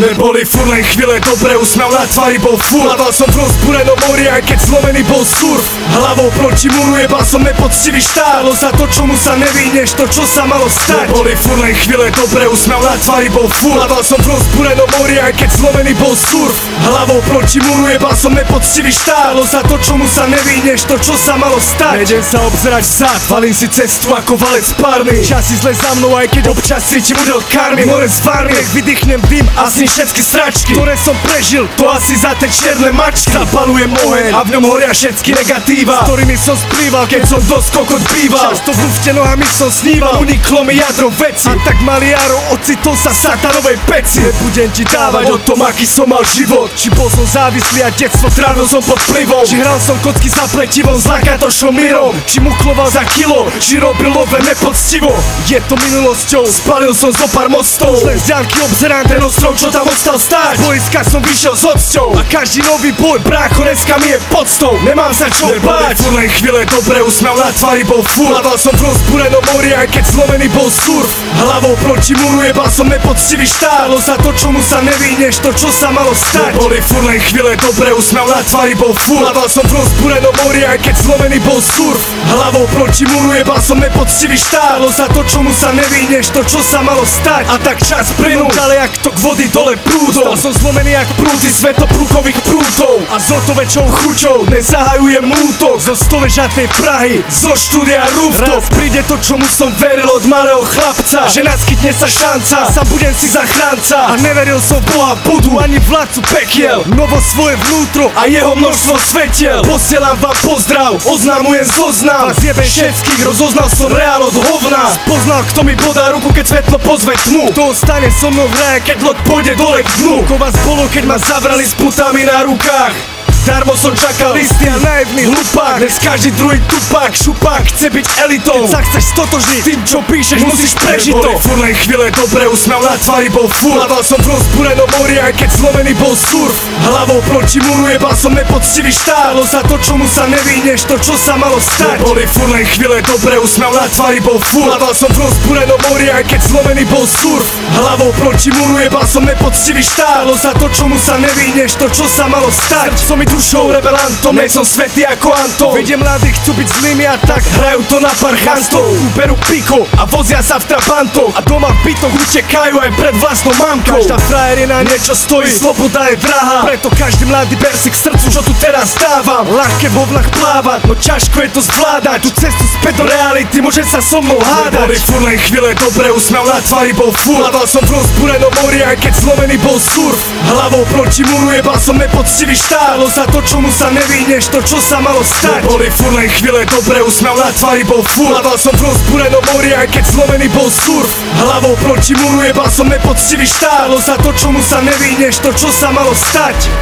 Neboli furt len chvíle dobré, úsmev na tvári bol furt. Plával som v rozbúrenom mori, aj keď zlomený bol surf. Hlavou proti múru, jebal som nepoctivý štát. Bolo za to, čomu sa nevyhneš, to čo sa malo stať. Neboli furt len chvíle dobré, úsmev na tvári bol furt. Plával som v rozbúrenom mori, aj keď zlomený bol surf. Hlavou proti múru, jebal som nepoctivý štát. Bolo za to, čomu sa nevyhneš, to čo sa malo stať. Nejdem sa obzerať vzad, valím si cestu ako valec párny. Časy zle za mnou, aj keď občas cítim údel karmy. More z varmy, nech vydýchnem dym, asi všetky sračky, ktoré som prežil, to asi za tie čierne mačky. Zapalujem oheň a v ňom horia všetky negatíva, s ktorými som splýval, keď som dosť kokot býval. Často v lufte nohami som sníval, uniklo mi jadro veci. A tak malý Jaro ocitol sa v satanovej peci. Nebudem ti dávať o tom, aký som mal život, či bol som závislý a detstvo trávil som pod vplyvom, či hral som kocky za pletivom s lakatošom Mirom, či mukloval za kilo, či robil love nepoctivo. Je to minulosťou, spalil som zo pár mostov, len z ďalky obzerám ten ostrov, čo tam ostal stáť. Z boiska som vyšiel s hosťou a každý nový boj, brácho, dneska mi je podstou. Nemám sa čo báť. Furt len chvíle dobré, úsmev na tvári bol furt. Plával som v rozbúrenom mori, aj keď zlomený bol surf. Hlavou proti múru, jebal som nepoctivý štát. Bolo za to, čomu sa nevyhneš, to čo sa malo stať. Neboli furt len chvíle dobré, úsmev na tvári bol furt. Plával som v rozbúrenom mori, aj keď zlomený bol surf. Hlavou proti múru, jebal som nepoctivý štát. Bolo za to, čomu sa nevyhneš, to čo sa malo stať. A tak čas plynul ďalej, jak tok vody dole prúdom. Stal som zlomený jak prúdy svetopruchových prúdov a s o to väčšou chuťou nezahajujem útok zo stoležatej Prahy, zo štúdia Rooftop. Raz príde to, čomu som veril od malého chlapca, že naskytne sa šanca, sa budem si zachránca. A neveril som v Boha budu, ani vládcu pekiel, novo svoje vnútro a jeho množstvo svetiel. Posielam vám pozdrav, oznamujem zoznam, zjebem všetkých, rozoznal som reál od hovna. Spoznal, kto mi podá ruku, keď svetlo pozve tmu, kto ostane so mnou v raje, keď loď pôjde dole k dnu. Koľko vás bolo, keď ma zavrali s putami na rukách. Darmo som čakal listy a naivný hlupák. Dnes každý druhý tupák, šupák chce byť elitou. Keď sa chceš stotožniť, tým čo píšeš musíš prežiť to. Neboli furt len chvíle dobré, úsmev na tvári bol furt. Plával som v rozbúrenom mori, aj keď zlomený bol surf. Hlavou proti múru, jebal som nepoctivý štát. Bolo za to, čomu sa nevyhneš, to čo sa malo stať. Neboli furt len chvíle dobré, úsmev na tvári bol furt. Plával som v rozbúrenom mori, aj keď zlomený bol surf. Hlavou proti múru, jebal som nepoctivý štát. Bolo za to, čomu sa nevyhneš, to čo sa malo stať. Dušou rebelantom, nej som svätý ako Anton. Vidím mladí, chcú byť zlými a tak hrajú to na parchantov. Berú piko a vozia sa v trabantoch a doma v bytoch utekajú aj pred vlastnou mamkou. Každá frajerina niečo stojí, sloboda je drahá, preto každý mladý ber si k srdcu, čo tu teraz dávam. Ľahké vo vlnách plávať, no ťažko je to zvládať. Tu cestu späť do reality, môže sa so mnou hádať. Neboli furt len chvíle dobré, úsmev na tvári bol furt. Plával som v rozbúrenom mori, aj keď zlomený bol surf. Hlavou proti múru, jebal som nepoctivý štát. Za to, čomu sa nevyhneš, to čo sa malo stať. Neboli furt len chvíle dobré, úsmev na tvári bol furt. Plával som v rozbúrenom mori, aj keď zlomený bol surf. Hlavou proti múru, jebal som nepoctivý štát. Za to, čomu sa nevyhneš, to čo sa malo stať.